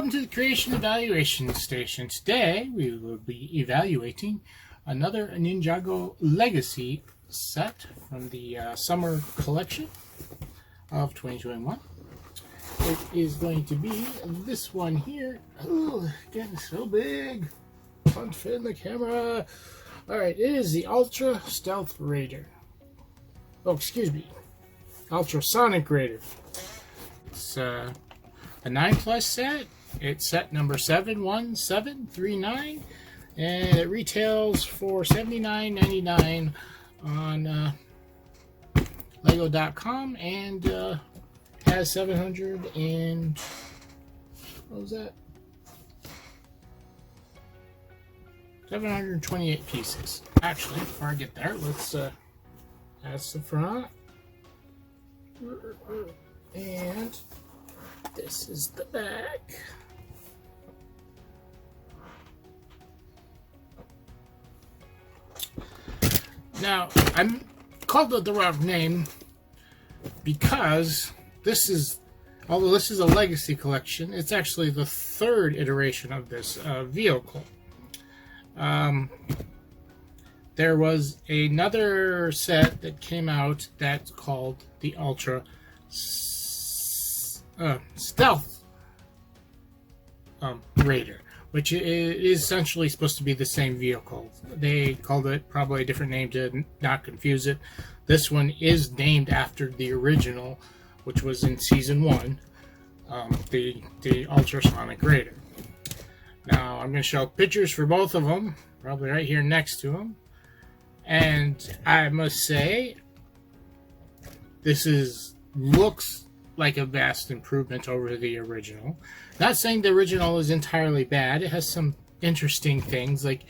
Welcome to the Creation Evaluation Station. Today we will be evaluating another Ninjago Legacy set from the summer collection of 2021. It is going to be this one here. Oh, getting so big. Fun to fit in the camera. Alright, it is the Ultra Stealth Raider. Oh, excuse me. Ultrasonic Raider. It's a 9+ set. It's set number 71739, and it retails for $79.99 on Lego.com, and has 700 and what was that? 728 pieces. Actually, before I get there, let's that's the front, and this is the back. Now, I'm called it the wrong name because this is, although this is a legacy collection, it's actually the third iteration of this vehicle. There was another set that came out that's called the Ultra Stealth Raider, which is essentially supposed to be the same vehicle. They called it probably a different name to not confuse it. This one is named after the original, which was in Season 1, the Ultrasonic Raider. Now, I'm going to show pictures for both of them, probably right here next to them. And I must say, this looks like a vast improvement over the original. Not saying the original is entirely bad. It has some interesting things, like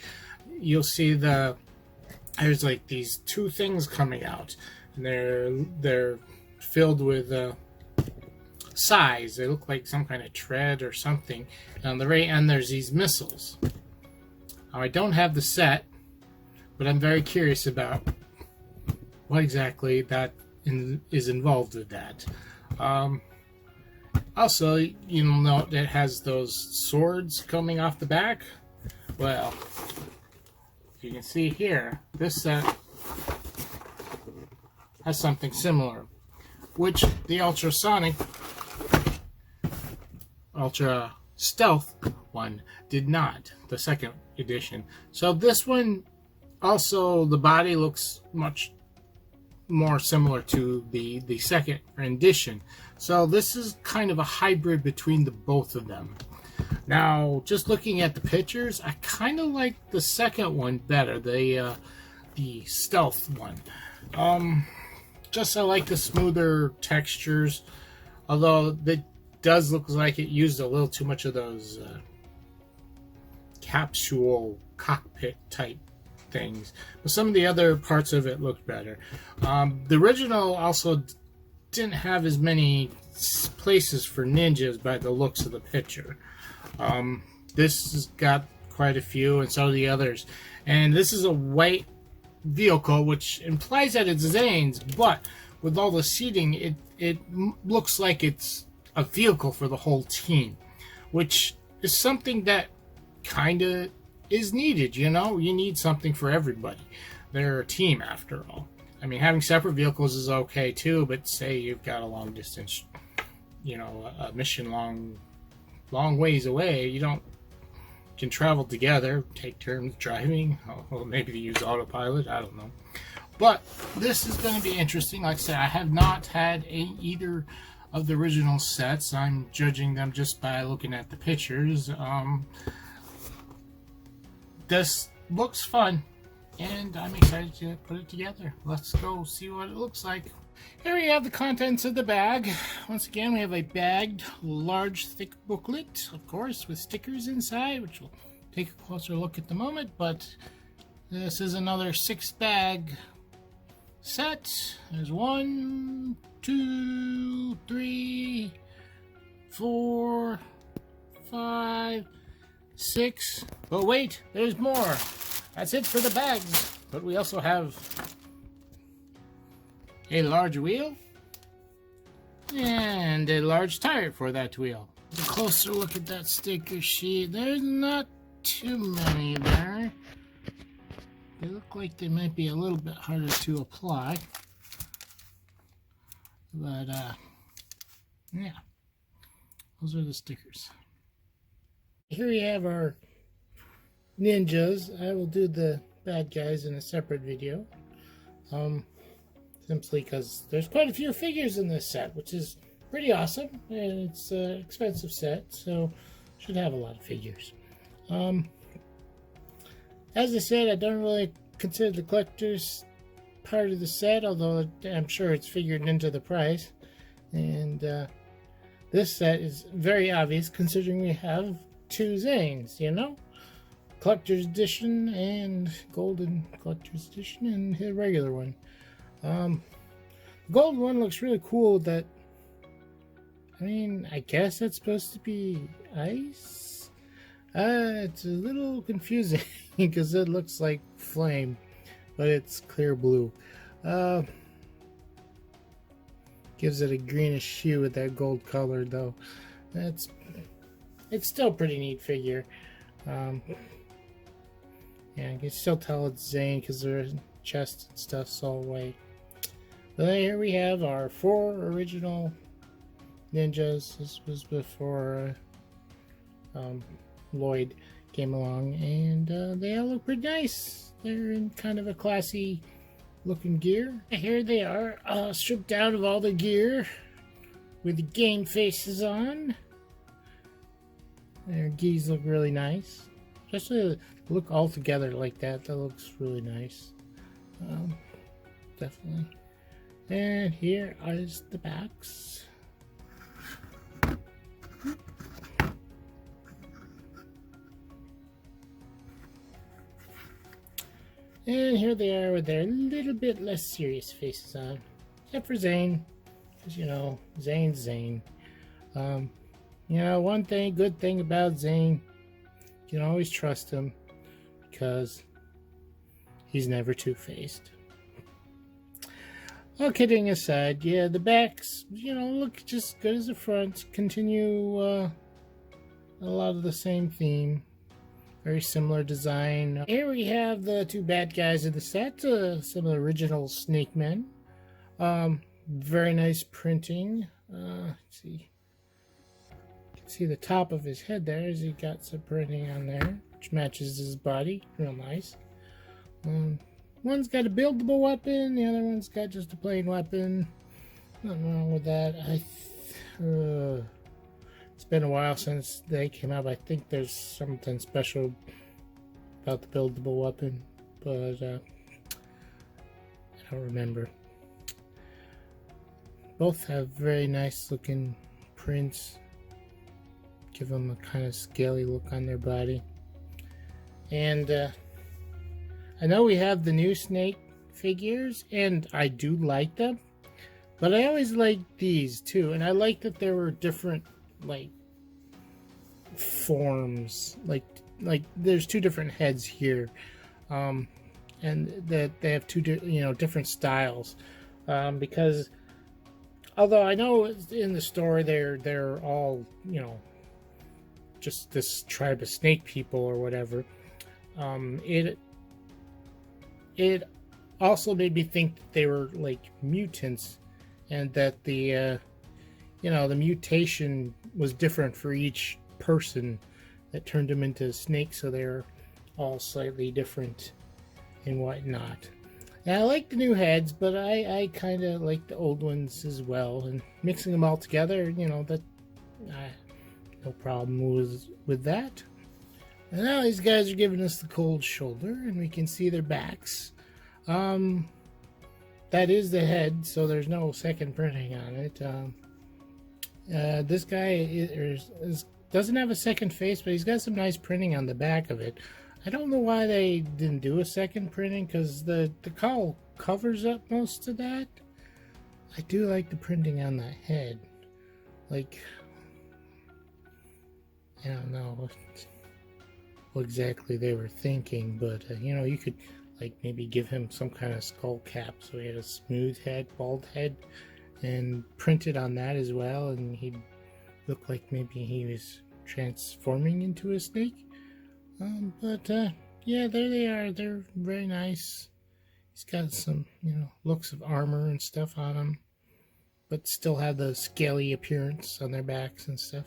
you'll see there's like these two things coming out, and they're filled with size. They look like some kind of tread or something. And on the right end there's these missiles. Now, I don't have the set, but I'm very curious about what exactly that is involved with that. Also, you'll note it has those swords coming off the back. Well, you can see here, this set has something similar, which the Ultra Stealth one did not, the second edition. So this one, also the body looks much more similar to the second edition. So this is kind of a hybrid between the both of them. Now, just looking at the pictures, I kind of like the second one better, the stealth one. Just I like the smoother textures, although it does look like it used a little too much of those capsule cockpit type things, but some of the other parts of it looked better. The original also didn't have as many places for ninjas by the looks of the picture. This has got quite a few, and so do the others. And this is a white vehicle, which implies that it's Zane's, but with all the seating, it looks like it's a vehicle for the whole team, which is something that kind of is needed. You know, you need something for everybody. They're a team after all. I mean, having separate vehicles is okay too, but say you've got a long distance, you know, a mission long ways away, you can travel together, take turns driving. Well, maybe they use autopilot, I don't know. But this is going to be interesting. Like I said, I have not had either of the original sets. I'm judging them just by looking at the pictures. This looks fun, and I'm excited to put it together. Let's go see what it looks like. Here we have the contents of the bag. Once again, we have a bagged, large, thick booklet, of course, with stickers inside, which we'll take a closer look at the moment. But this is another 6-bag set. There's 1, 2, 3, 4, 5, 6. But wait, there's more. That's it for the bags. But we also have a large wheel and a large tire for that wheel. A closer look at that sticker sheet. There's not too many there. They look like they might be a little bit harder to apply. But, yeah. Those are the stickers. Here we have our ninjas. I will do the bad guys in a separate video. Simply because there's quite a few figures in this set, which is pretty awesome, and it's an expensive set, so should have a lot of figures. As I said, I don't really consider the collector's part of the set, although I'm sure it's figured into the price. And this set is very obvious considering we have two Zanes, you know? Collector's edition and golden collector's edition and the regular one. The gold one looks really cool with that. I mean, I guess that's supposed to be ice? It's a little confusing because it looks like flame, but it's clear blue. Gives it a greenish hue with that gold color, though. It's still a pretty neat figure. Yeah, I can still tell it's Zane because their chest and stuff's all white. But here we have our 4 original ninjas. This was before Lloyd came along, and they all look pretty nice. They're in kind of a classy looking gear. Here they are, stripped out of all the gear with the game faces on. Their geese look really nice, especially look all together like that. That looks really nice. Definitely. And here is the backs. And here they are with their little bit less serious faces on. Except for Zane. Because, you know, Zane's Zane. You know, one good thing about Zane, you can always trust him. Because he's never two-faced. All kidding aside, yeah, the backs, you know, look just good as the fronts. Continue a lot of the same theme. Very similar design. Here we have the 2 bad guys in the set. Some of the original Snake Men. Very nice printing. Let's see. You can see the top of his head there as he got some printing on there, which matches his body. Real nice. One's got a buildable weapon, the other one's got just a plain weapon. Nothing wrong with that. It's been a while since they came out. I think there's something special about the buildable weapon, but I don't remember. Both have very nice looking prints. Give them a kind of scaly look on their body. And I know we have the new Snake figures, and I do like them, but I always liked these too, and I like that there were different, like, forms, like there's 2 different heads here, and that they have 2 different styles, because although I know in the store they're all, you know, just this tribe of snake people or whatever, it also made me think that they were like mutants, and that the the mutation was different for each person that turned them into snakes, so they're all slightly different and whatnot. And I like the new heads, but I kind of like the old ones as well, and mixing them all together, you know, that no problem with that. And now these guys are giving us the cold shoulder, and we can see their backs. That is the head, so there's no second printing on it. This guy doesn't have a second face, but he's got some nice printing on the back of it. I don't know why they didn't do a second printing, because the cowl covers up most of that. I do like the printing on the head. Like, I don't know what exactly they were thinking, but you know, you could like maybe give him some kind of skull cap so he had a smooth head, bald head, and print it on that as well, and he'd Looked like maybe he was transforming into a snake. But yeah, there they are. They're very nice. He's got some, looks of armor and stuff on him, but still have the scaly appearance on their backs and stuff.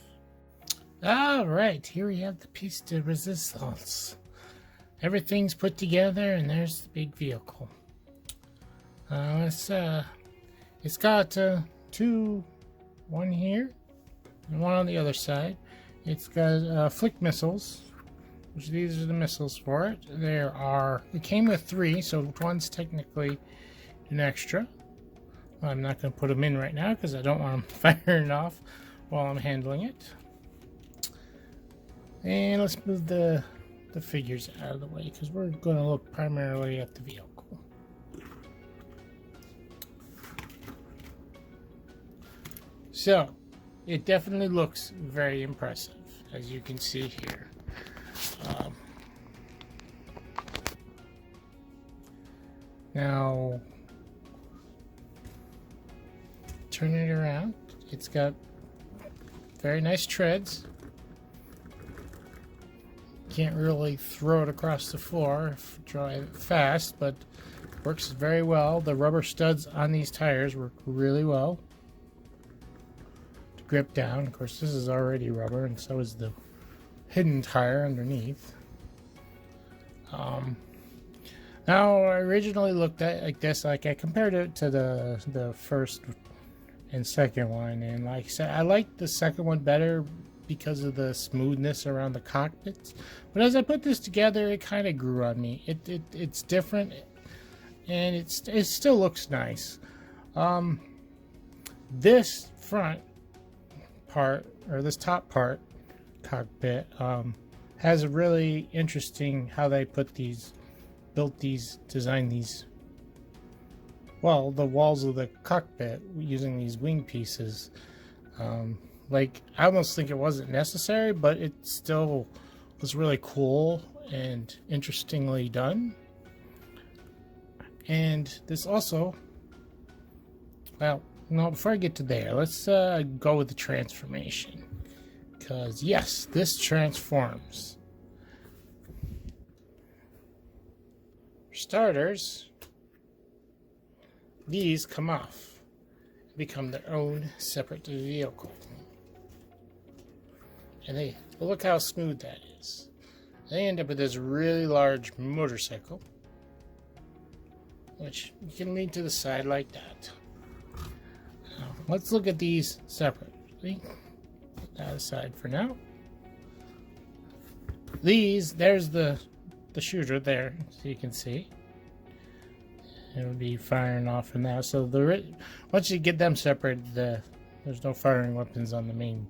All right, here we have the piece de resistance. Everything's put together, and there's the big vehicle. It's got one here and one on the other side. It's got flick missiles, which these are the missiles for it. It came with 3, so one's technically an extra. I'm not going to put them in right now because I don't want them firing off while I'm handling it. And let's move the figures out of the way because we're going to look primarily at the vehicle. So, it definitely looks very impressive, as you can see here. Now, turn it around. It's got very nice treads. Can't really throw it across the floor if you drive it fast, but works very well. The rubber studs on these tires work really well to grip down. Of course, this is already rubber, and so is the hidden tire underneath. Now, I originally looked at it like this. Like, I compared it to the first and second one, and like I said, I like the second one better because of the smoothness around the cockpits. But as I put this together, it kind of grew on me. It's different, and it still looks nice. This front part, or this top part cockpit, has a really interesting how they designed these, well, the walls of the cockpit using these wing pieces. Like, I almost think it wasn't necessary, but it still was really cool and interestingly done. And this also, well, no, before I get to there, let's go with the transformation. Because, yes, this transforms. For starters, these come off and become their own separate vehicle. And look how smooth that is. They end up with this really large motorcycle, which you can lean to the side like that. Now, let's look at these separately. Put that aside for now. There's the shooter there, so you can see. It would be firing off from that. So once you get them separated, there's no firing weapons on the main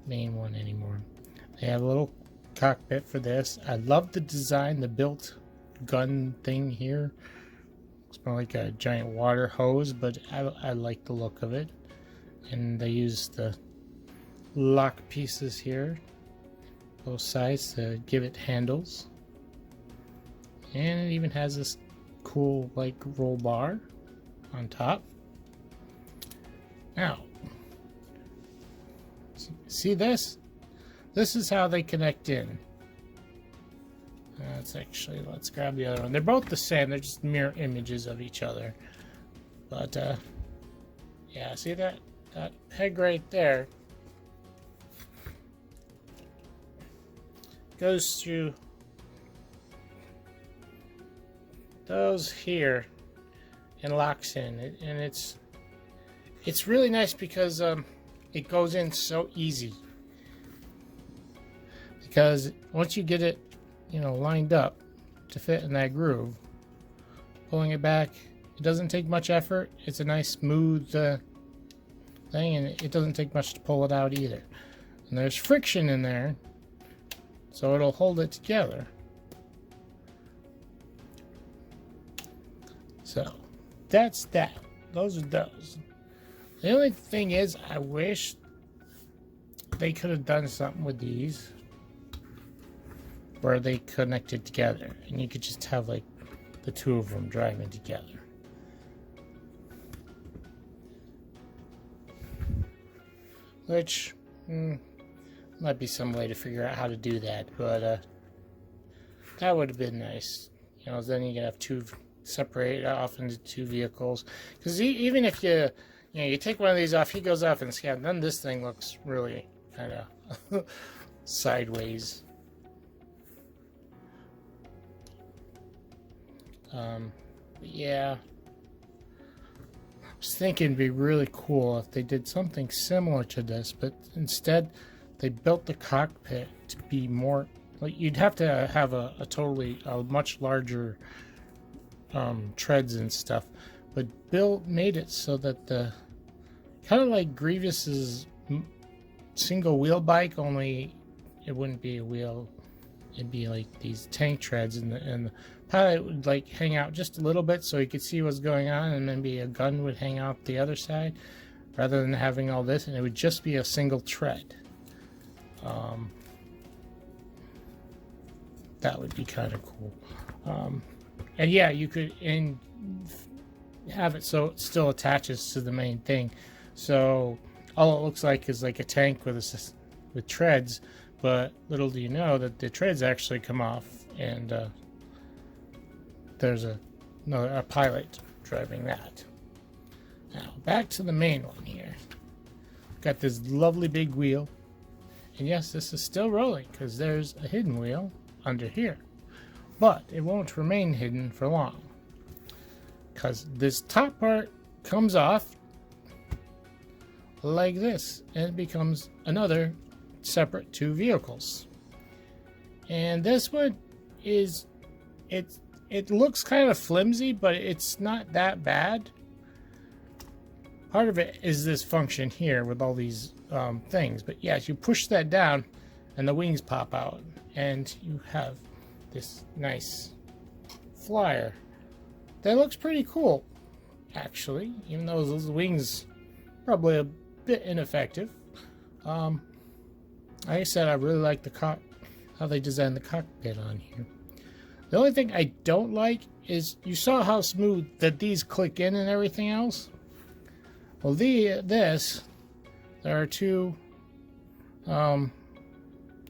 one anymore. They have a little cockpit for this. I love the design, the built gun thing here. It's more like a giant water hose, but I like the look of it. And they use the lock pieces here, both sides, to give it handles. And it even has this cool like roll bar on top. Now, see this? This is how they connect in. Let's grab the other one. They're both the same. They're just mirror images of each other. But, yeah, see that peg right there? Goes through those here and locks in. And it's really nice because it goes in so easy. Because once you get it, lined up to fit in that groove, pulling it back, it doesn't take much effort. It's a nice smooth thing, and it doesn't take much to pull it out either. And there's friction in there, so it'll hold it together. So that's that. Those are those. The only thing is, I wish they could have done something with these where they connected together, and you could just have like the two of them driving together. Which Might be some way to figure out how to do that, but that would have been nice. You know, then you can have two separate off into two vehicles. Because even if you take one of these off, he goes off and scan, then this thing looks really kind of sideways. Yeah. I was thinking it'd be really cool if they did something similar to this, but instead they built the cockpit to be more like you'd have to have a much larger treads and stuff, but Bill made it so that the kind of like Grievous's single wheel bike, only it wouldn't be a wheel, it'd be like these tank treads, and the pilot would like hang out just a little bit so he could see what's going on, and then a gun would hang out the other side rather than having all this, and it would just be a single tread. That would be kind of cool. And yeah, you could have it so it still attaches to the main thing, so all it looks like is like a tank with treads, but little do you know that the treads actually come off, and there's a pilot driving that. Now back to the main one here. Got this lovely big wheel, and yes, this is still rolling because there's a hidden wheel under here, but it won't remain hidden for long because this top part comes off like this, and it becomes another separate two vehicles. And this one is it looks kind of flimsy, but it's not that bad. Part of it is this function here with all these things, but yes, you push that down and the wings pop out, and you have this nice flyer that looks pretty cool, actually, even though those wings probably a bit ineffective. Like I said, I really like how they designed the cockpit on here. The only thing I don't like is you saw how smooth that these click in and everything else. Well, there are two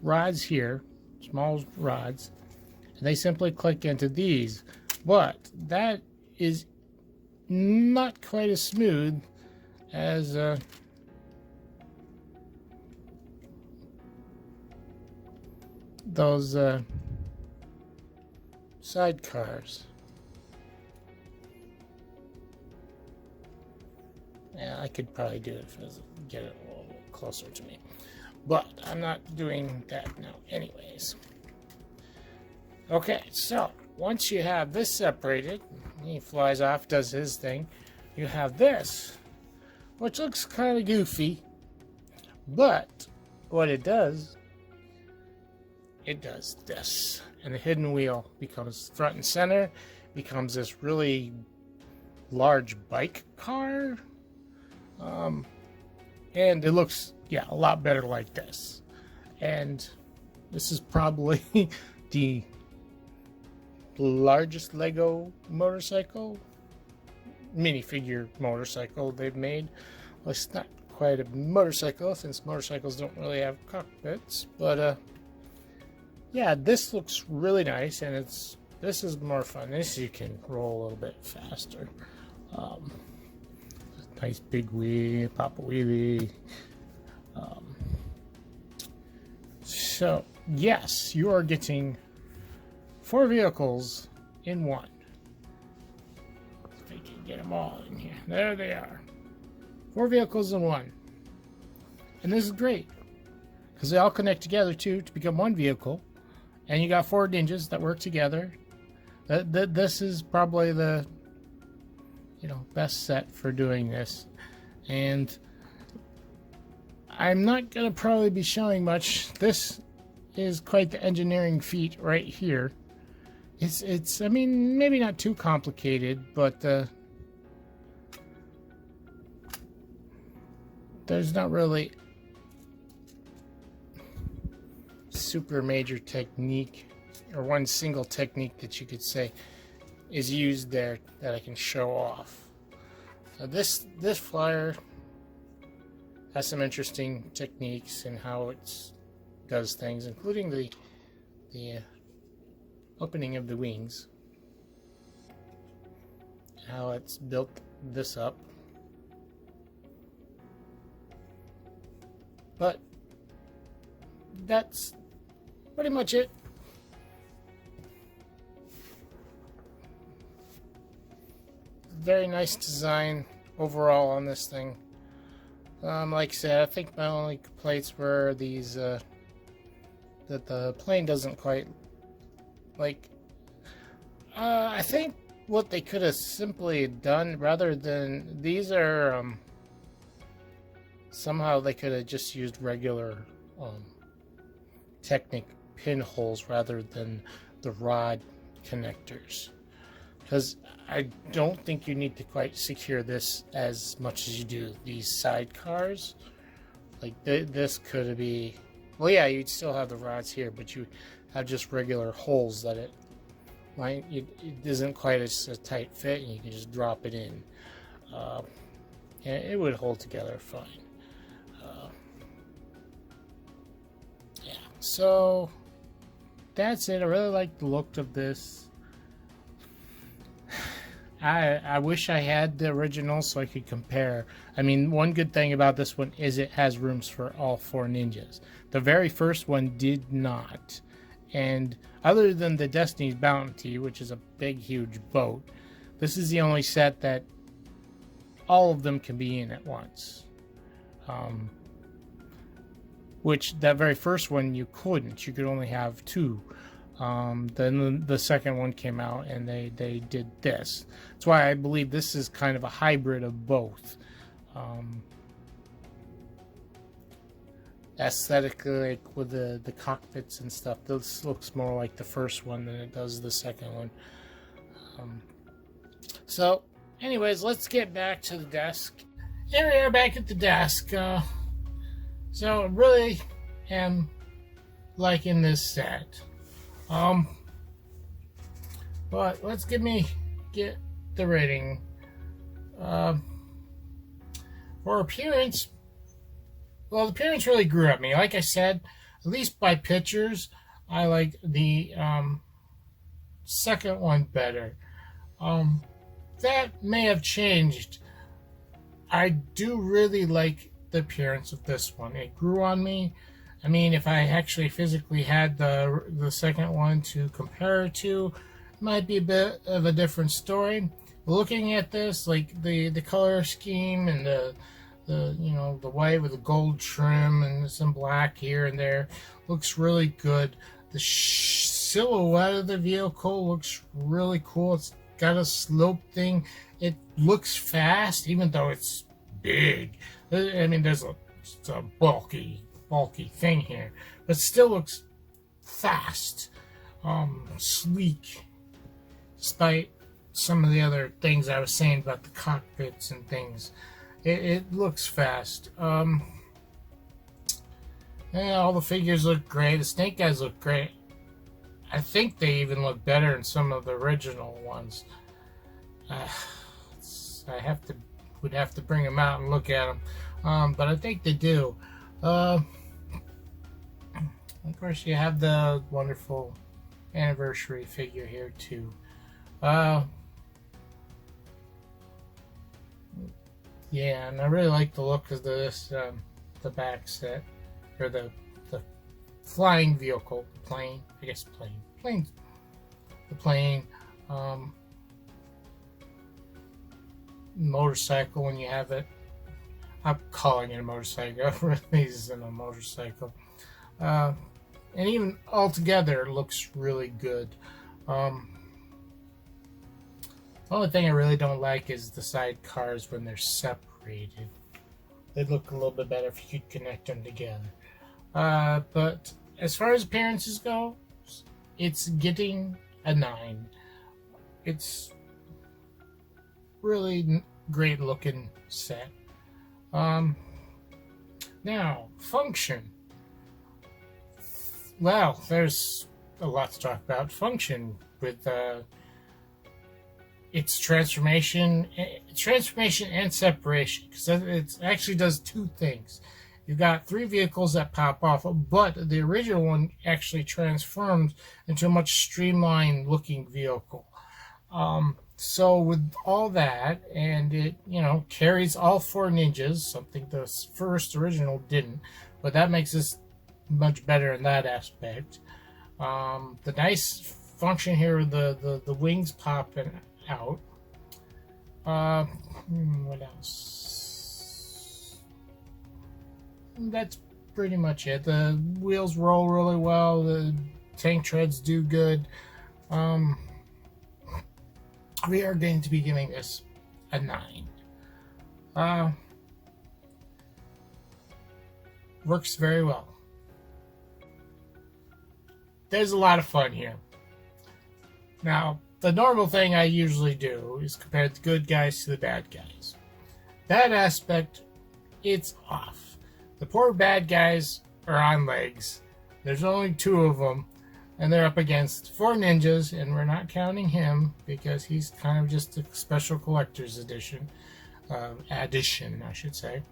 rods here, small rods, and they simply click into these, but that is not quite as smooth as those sidecars. Yeah, I could probably do it if I get it a little closer to me, but I'm not doing that now anyways. Okay, so once you have this separated, he flies off, does his thing. You have this, which looks kind of goofy, but what it does this, and the hidden wheel becomes front and center, becomes this really large bike car, and it looks, yeah, a lot better like this. And this is probably the largest Lego motorcycle, minifigure motorcycle they've made. Well, it's not quite a motorcycle since motorcycles don't really have cockpits, but yeah, this looks really nice, and this is more fun. This you can roll a little bit faster. Nice big wheel, pop a wheelie. So yes, you are getting 4 vehicles in one. If I can get them all in here. There they are. 4 vehicles in one. And this is great, because they all connect together too to become one vehicle. And you got 4 ninjas that work together. This is probably the best set for doing this. And I'm not going to probably be showing much. This is quite the engineering feat right here. It's I mean, maybe not too complicated, but there's not really super major technique or one single technique that you could say is used there that I can show off. So this flyer has some interesting techniques in how it does things, including the opening of the wings, how it's built this up. But that's pretty much it. Very nice design overall on this thing. Like I said, I think my only complaints were these, that the plane doesn't quite, like, I think what they could have simply done, rather than, these are, somehow they could have just used regular, Technic pinholes rather than the rod connectors. Because I don't think you need to quite secure this as much as you do these sidecars. Like this could be, well, yeah, you'd still have the rods here, but you have just regular holes that it isn't quite as a tight fit, and you can just drop it in. And it would hold together fine. Yeah, so that's it. I really like the look of this. I wish I had the original so I could compare. I mean, one good thing about this one is it has rooms for all 4 ninjas. The very first one did not. And other than the Destiny's Bounty, which is a big, huge boat, this is the only set that all of them can be in at once. Which that very first one you couldn't. You could only have 2. Then the second one came out and they did this. That's why I believe this is kind of a hybrid of both. Aesthetically, like with the cockpits and stuff, this looks more like the first one than it does the second one. So anyways, let's get back to the desk. Here we are back at the desk. So I really am liking this set. But let's get the rating. For appearance, well, the appearance really grew at me. Like I said, at least by pictures, I like the second one better. That may have changed. I do really like the appearance of this one. It grew on me. I mean, if I actually physically had the second one to compare it to, it might be a bit of a different story. Looking at this, like the color scheme and the the white with the gold trim and some black here and there looks really good. The silhouette of the vehicle looks really cool. It's got a slope thing. It looks fast, even though it's big. I mean, it's a bulky thing here, but still looks fast, sleek, despite some of the other things I was saying about the cockpits and things. It looks fast. Yeah, all the figures look great. The Snake guys look great. I think they even look better than some of the original ones. Would have to bring them out and look at them, but I think they do. Of course, you have the wonderful anniversary figure here too. Yeah, and I really like the look of this, the back set, or the flying vehicle, plane. I guess plane. The plane. Motorcycle when you have it. I'm calling it a motorcycle. It really isn't a motorcycle. And even altogether, it looks really good. The only thing I really don't like is the sidecars when they're separated. They'd look a little bit better if you could connect them together. But as far as appearances go, it's getting a 9. It's really great looking set. Now, function. Well, there's a lot to talk about. Function with its transformation and separation, because it actually does two things. You've got 3 vehicles that pop off, but the original one actually transforms into a much streamlined looking vehicle. So with all that, and it, carries all 4 ninjas, something the first original didn't, but that makes this much better in that aspect. The nice function here, the wings popping out. What else? That's pretty much it. The wheels roll really well. The tank treads do good. We are going to be giving this a 9. Works very well. There's a lot of fun here. Now, the normal thing I usually do is compare the good guys to the bad guys. That aspect, it's off. The poor bad guys are on legs. There's only 2 of them, and they're up against 4 ninjas, and we're not counting him because he's kind of just a special collector's edition. Addition, I should say.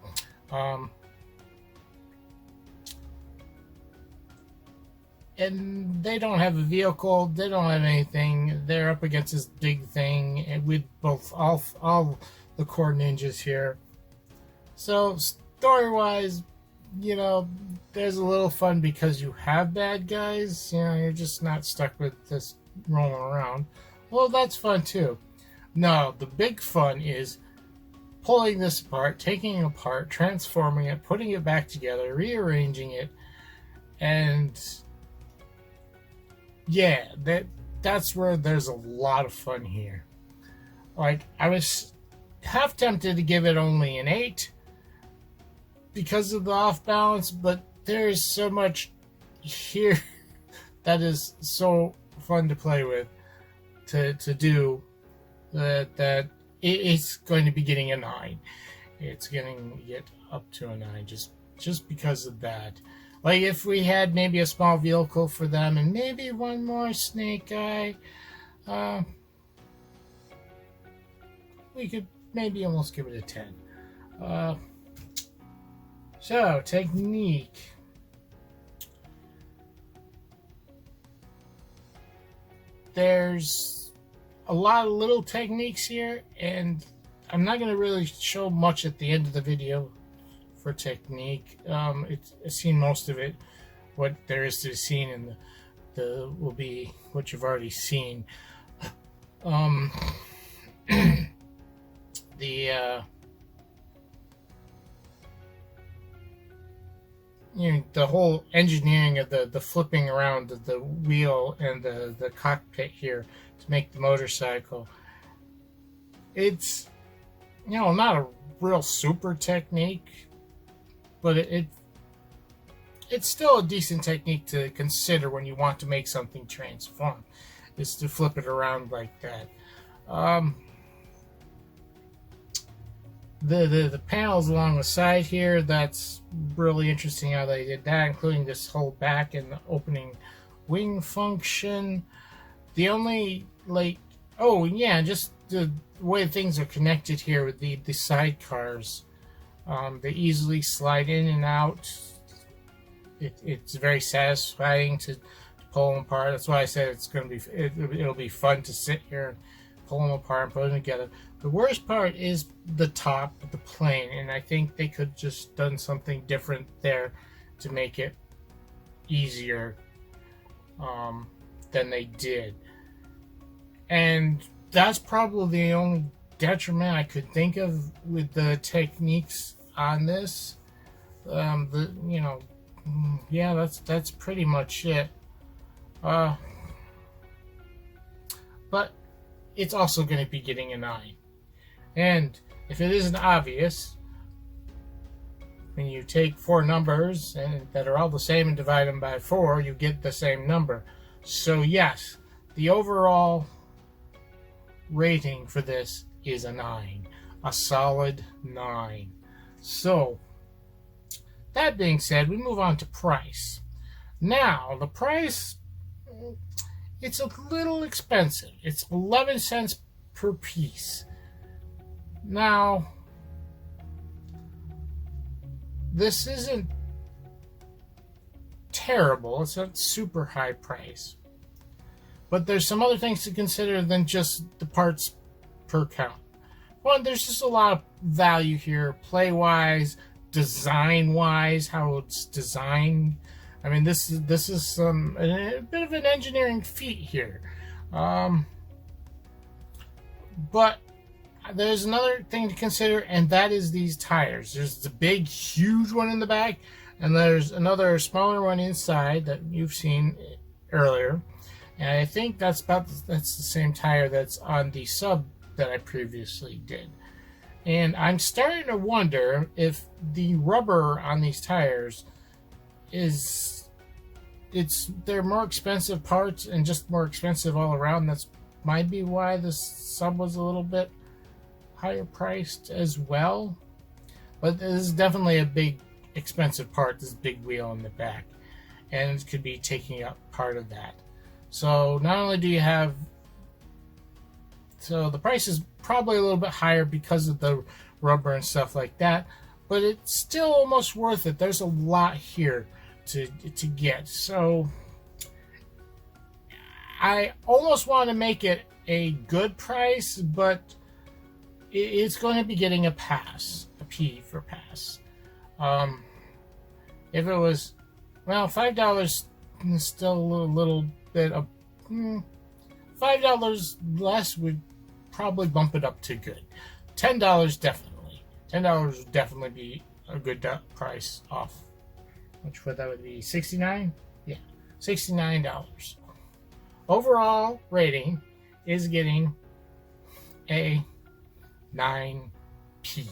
And they don't have a vehicle, they don't have anything. They're up against this big thing, and with both all the core ninjas here. So story-wise, there's a little fun because you have bad guys. You're just not stuck with this rolling around. Well, that's fun too. No, the big fun is pulling this apart, taking it apart, transforming it, putting it back together, rearranging it, and yeah, that's where there's a lot of fun here. Like, I was half tempted to give it only an 8 because of the off balance, but there's so much here that is so fun to play with, to do, that it's going to be getting a 9. It's going to get up to a 9 just because of that. Like, if we had maybe a small vehicle for them and maybe one more snake guy, we could maybe almost give it a 10. So, technique. There's a lot of little techniques here, and I'm not going to really show much at the end of the video for technique. I've seen most of it. What there is to be seen in the will be what you've already seen. The whole engineering of the flipping around the wheel and the cockpit here to make the motorcycle. It's not a real super technique, but it's still a decent technique to consider when you want to make something transform, is to flip it around like that. The panels along the side here, that's really interesting how they did that, including this whole back and the opening wing function. The only, just the way things are connected here with the sidecars. They easily slide in and out. It's very satisfying to pull them apart. That's why I said it'll be fun to sit here and pull them apart and put them together. The worst part is the top of the plane, and I think they could just done something different there to make it easier than they did. And that's probably the only detriment I could think of with the techniques on this. That's pretty much it. But it's also going to be getting a 9. And if it isn't obvious, when you take 4 numbers that are all the same and divide them by 4, you get the same number. So yes, the overall rating for this is a 9. A solid 9. So, that being said, we move on to price. Now, the price, it's a little expensive. It's 11 cents per piece. Now, this isn't terrible. It's not super high price. But there's some other things to consider than just the parts per count. One, there's just a lot of value here, play-wise, design-wise, how it's designed. I mean, this is a bit of an engineering feat here. But there's another thing to consider, and that is these tires. There's the big, huge one in the back, and there's another smaller one inside that you've seen earlier. And I think that's the same tire that's on the sub that I previously did. And I'm starting to wonder if the rubber on these tires they're more expensive parts and just more expensive all around. That's might be why this sub was a little bit higher priced as well. But this is definitely a big expensive part, this big wheel in the back, and it could be taking up part of that. So not only do you have, so the price is probably a little bit higher because of the rubber and stuff like that, but it's still almost worth it. There's a lot here to get. So I almost want to make it a good price, but it's going to be getting a pass, a P for pass. If it was, well, $5 is still a little bit of, $5 less would probably bump it up to good. $10 definitely. $10 would definitely be a good price off. That would be $69? Yeah, $69. Overall rating is getting a 9P.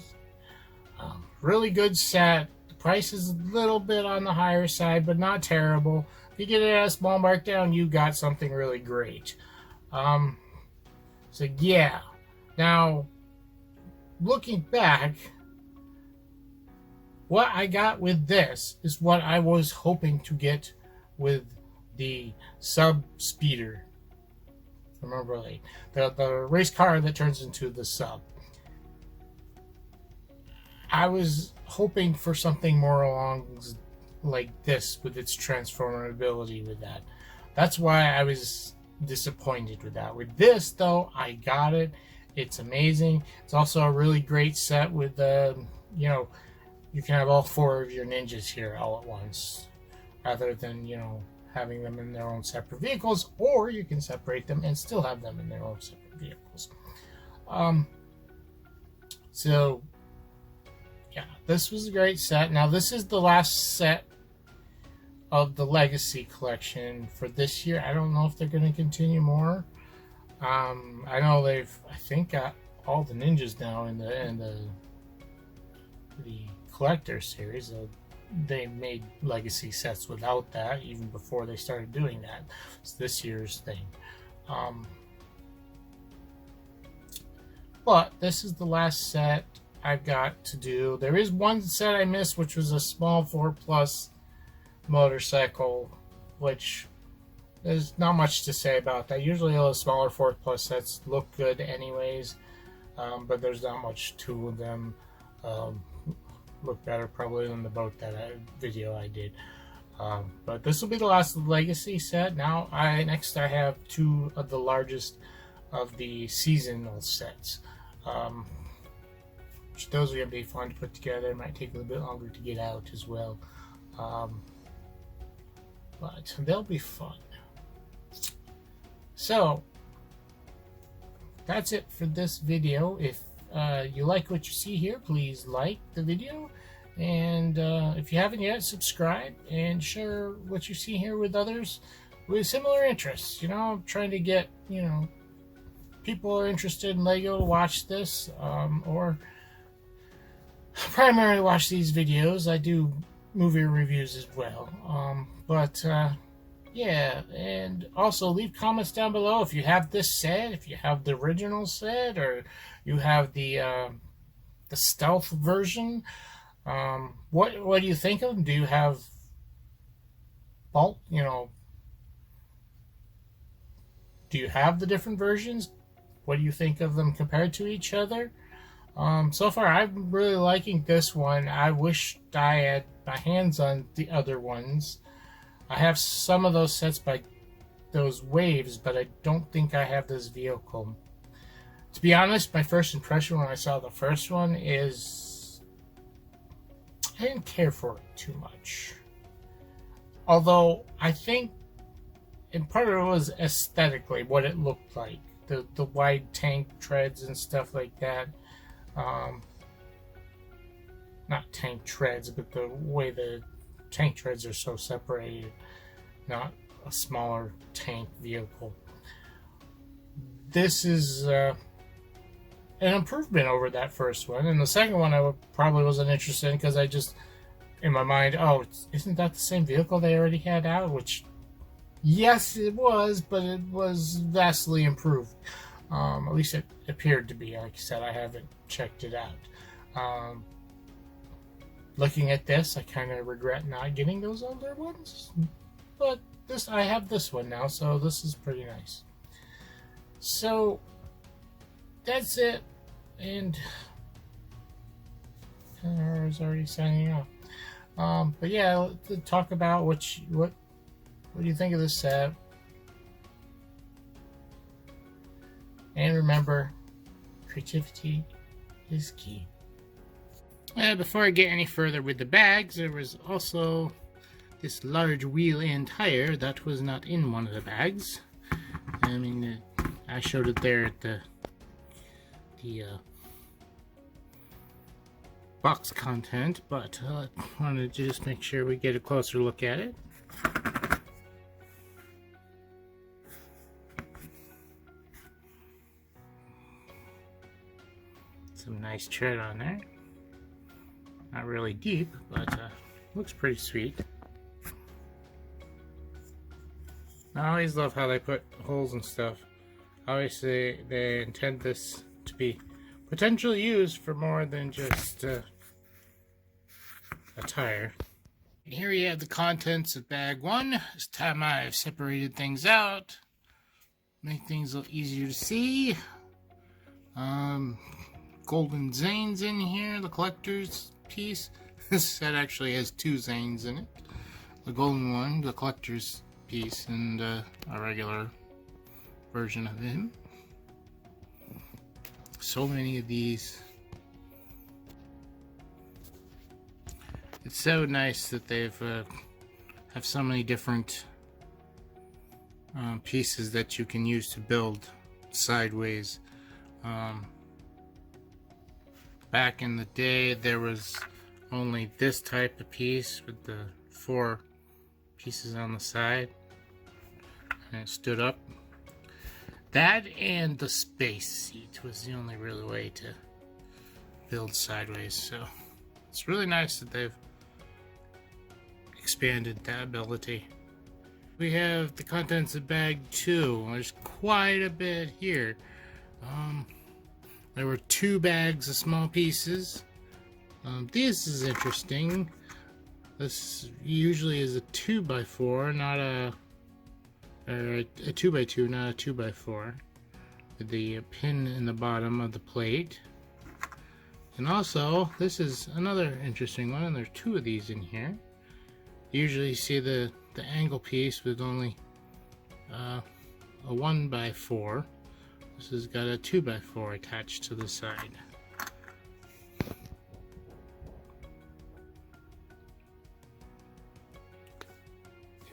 Really good set. The price is a little bit on the higher side, but not terrible. If you get it at a small markdown, you got something really great. So yeah. Now, looking back, what I got with this is what I was hoping to get with the sub speeder. Remember, the race car that turns into the sub. I was hoping for something more along like this with its transformability with that. That's why I was disappointed with that. With this, though, I got it. It's amazing. It's also a really great set with you can have all 4 of your ninjas here all at once, rather than, having them in their own separate vehicles, or you can separate them and still have them in their own separate vehicles. So, yeah, this was a great set. Now, this is the last set of the Legacy collection for this year. I don't know if they're going to continue more. I know I think, got all the ninjas now in the collector series. They made Legacy sets without that even before they started doing that. It's this year's thing. But this is the last set I've got to do. There is one set I missed, which was a small 4+ motorcycle, which there's not much to say about that. Usually all the smaller 4+ sets look good anyways, but there's not much to them. Look better probably than the boat video I did. But this will be the last Legacy set. Now next I have 2 of the largest of the seasonal sets. Which those are going to be fun to put together. It might take a little bit longer to get out as well. But they'll be fun. So that's it for this video. If you like what you see here, please like the video, and if you haven't yet, subscribe and share what you see here with others with similar interests. I'm trying to get people who are interested in Lego to watch this, or primarily watch these videos. I do movie reviews as well, yeah, and also leave comments down below if you have this set, if you have the original set, or you have the stealth version. What do you think of them? Do you have do you have the different versions? what do you think of them compared to each other? So far, I'm really liking this one. I wish I had my hands on the other ones. I have some of those sets by those waves, but I don't think I have this vehicle. To be honest, my first impression when I saw the first one is I didn't care for it too much. Although I think, and part of it was aesthetically what it looked like, the wide tank treads and stuff like that. Not tank treads, but the way the tank treads are so separated, not a smaller tank vehicle. This is an improvement over that first one, and the second one I probably wasn't interested in because I just, in my mind, oh, isn't that the same vehicle they already had out? Which, yes, it was, but it was vastly improved. At least it appeared to be. Like I said, I haven't checked it out. Looking at this, I kind of regret not getting those older ones, but I have this one now, so this is pretty nice. So that's it, and I was already signing off. But yeah, let's talk about what do you think of this set? And remember, creativity is key. Before I get any further with the bags, there was also this large wheel and tire that was not in one of the bags. I mean, I showed it there at the box content, but I wanted to just make sure we get a closer look at it. Some nice tread on there. Not really deep, but looks pretty sweet. I always love how they put holes and stuff. Obviously, they intend this to be potentially used for more than just a tire. Here you have the contents of bag 1. This time I've separated things out, make things a little easier to see. Golden Zanes in here, the collector's piece. This set actually has 2 Zanes in it. The golden one, the collector's piece, and a regular version of him. So many of these. It's so nice that they've have so many different pieces that you can use to build sideways. Back in the day, there was only this type of piece with the 4 pieces on the side, and it stood up. That and the space seat was the only real way to build sideways, so it's really nice that they've expanded that ability. We have the contents of bag 2. There's quite a bit here. There were 2 bags of small pieces. This is interesting. This usually is a 2x4, not a 2x2, not a 2x4. With the pin in the bottom of the plate. And also, this is another interesting one, and there are 2 of these in here. Usually you see the angle piece with only a 1x4. This has got a 2x4 attached to the side.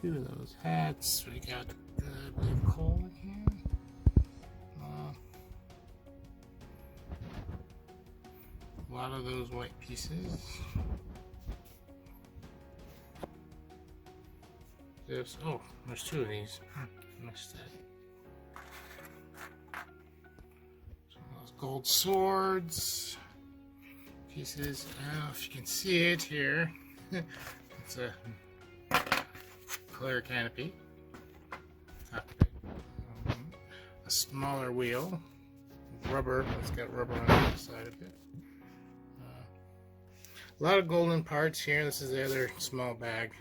Two of those hats. We got, I believe, coal in here. A lot of those white pieces. There's 2 of these. Missed that. Gold swords pieces. I don't know if you can see it here. It's a clear canopy. A smaller wheel. Rubber. It's got rubber on the other side of it. A lot of golden parts here. This is the other small bag.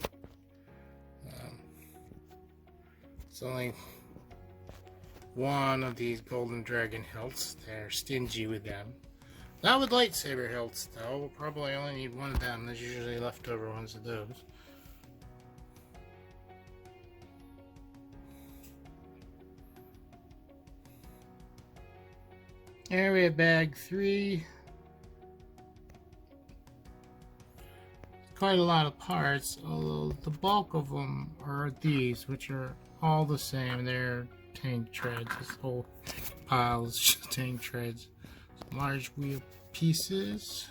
It's only one of these golden dragon hilts. They're stingy with them. Not with lightsaber hilts, though. We'll probably only need one of them. There's usually leftover ones of those. Area bag 3. Quite a lot of parts, although the bulk of them are these, which are all the same. They're tank treads. This whole pile is just tank treads. Some large wheel pieces.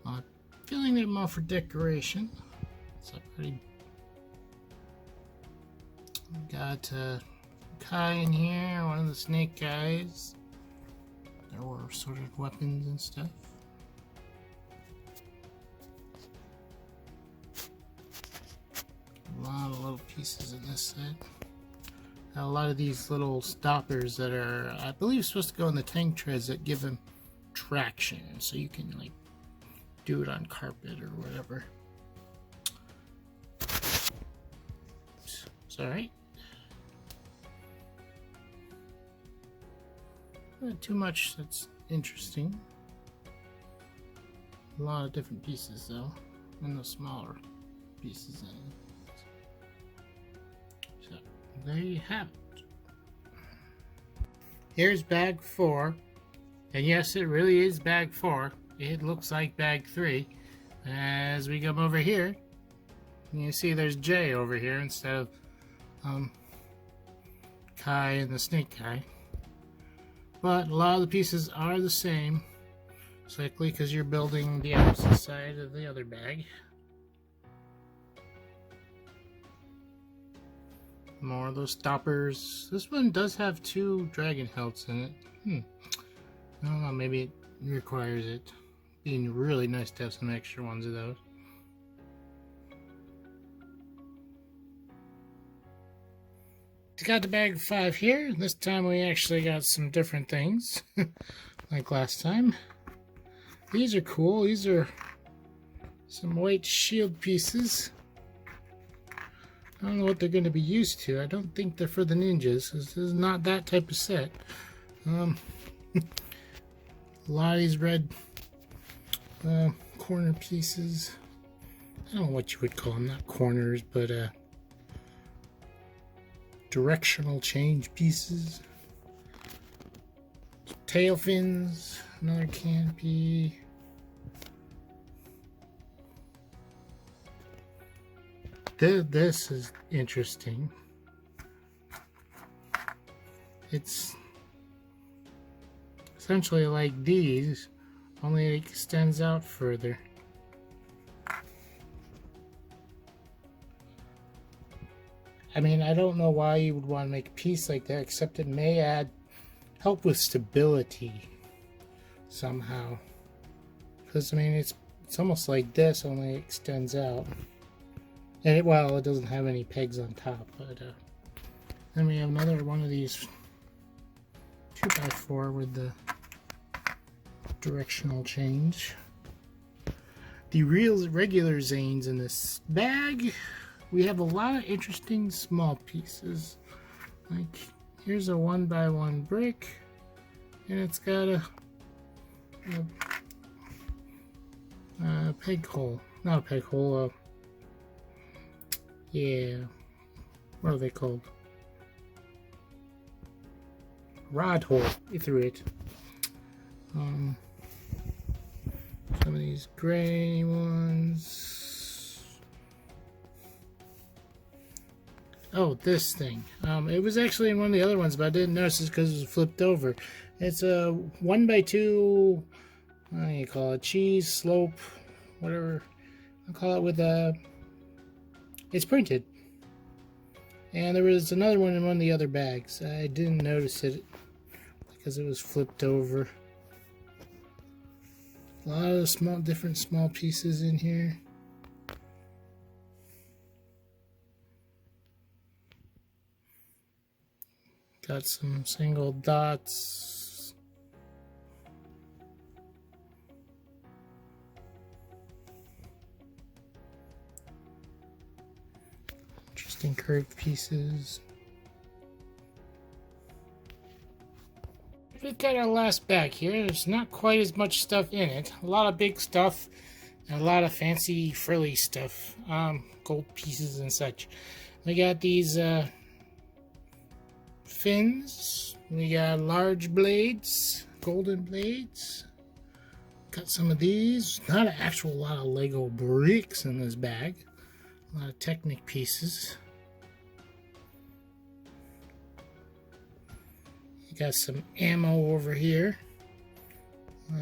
I'm feeling they're more for decoration. It's a pretty. Got Kai in here, one of the snake guys. There were sort of weapons and stuff. A lot of little pieces in this set. A lot of these little stoppers that are, I believe, supposed to go in the tank treads that give them traction, so you can like do it on carpet or whatever. It's alright. Not too much that's interesting. A lot of different pieces though, and the smaller pieces in it. So there you have it. Here's bag 4, and yes, it really is bag 4. It looks like bag 3. As we come over here, you see there's Jay over here instead of Kai and the snake guy. But a lot of the pieces are the same, it's likely because you're building the opposite side of the other bag. More of those stoppers. This one does have 2 dragon hilts in it. I don't know, maybe it requires it. Being really nice to have some extra ones of those. Got the bag 5 here. This time we actually got some different things, like last time. These are cool. These are some white shield pieces. I don't know what they're going to be used to. I don't think they're for the ninjas. This is not that type of set. A lot of these red corner pieces. I don't know what you would call them. Not corners, but directional change pieces. Tail fins. Another canopy. This is interesting. It's essentially like these, only it extends out further. I mean, I don't know why you would want to make a piece like that, except it may help with stability somehow. Because I mean, it's almost like this, only it extends out. And it doesn't have any pegs on top, but then we have another one of these 2x4 with the directional change. The regular Zanes in this bag, we have a lot of interesting small pieces. Like, here's a 1x1 brick, and it's got a peg hole. Not a peg hole, yeah, what are they called? Rod hole through it. Some of these gray ones. Oh, this thing. It was actually in one of the other ones, but I didn't notice it because it was flipped over. It's a 1x2. What do you call it? Cheese slope, whatever. I'll call it with a. It's printed. And there was another one in one of the other bags. I didn't notice it because it was flipped over. A lot of different small pieces in here. Got some single dots. Interesting curved pieces. we've got our last bag here. There's not quite as much stuff in it. A lot of big stuff, and a lot of fancy frilly stuff, gold pieces and such. We got these fins. We got large blades, golden blades. Got some of these. Not an actual lot of Lego bricks in this bag. A lot of Technic pieces. You got some ammo over here. As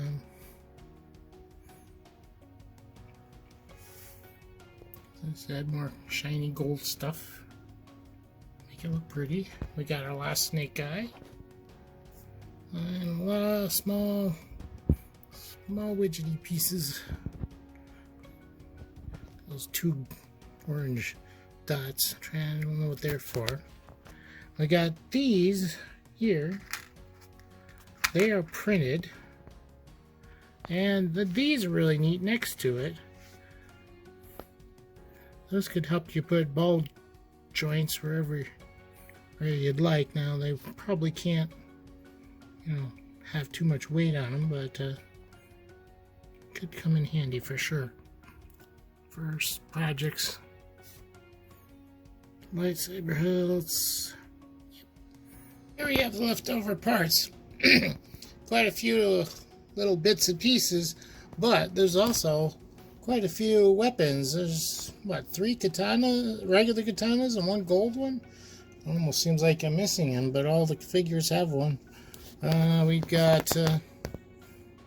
I said, more shiny gold stuff. Make it look pretty. We got our last snake guy. And a lot of small widgety pieces. Those two orange dots. I don't know what they're for. We got these here. They are printed. And these are really neat next to it. Those could help you put ball joints where you'd like. Now they probably can't, have too much weight on them, but could come in handy for sure for projects. Lightsaber hilts. Here we have the leftover parts. Quite a few little bits and pieces, but there's also quite a few weapons. There's, what, 3 regular katanas and 1 gold one? It almost seems like I'm missing them, but all the figures have one. We've got, 2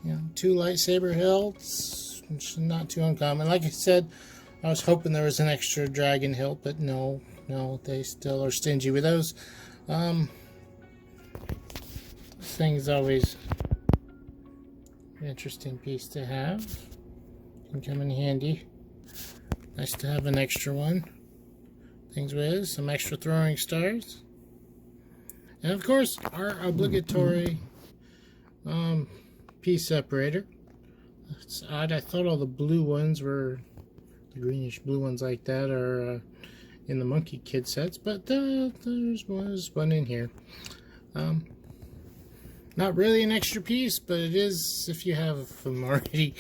lightsaber hilts, which is not too uncommon. Like I said, I was hoping there was an extra dragon hilt, but no, they still are stingy with those. This thing's always an interesting piece to have. Can come in handy. Nice to have an extra one. Things with some extra throwing stars. And of course, our obligatory piece separator. It's odd. I thought all the blue ones were, the greenish blue ones like that are in the Monkey Kid sets, but there's one in here. Not really an extra piece, but it is if you have them already.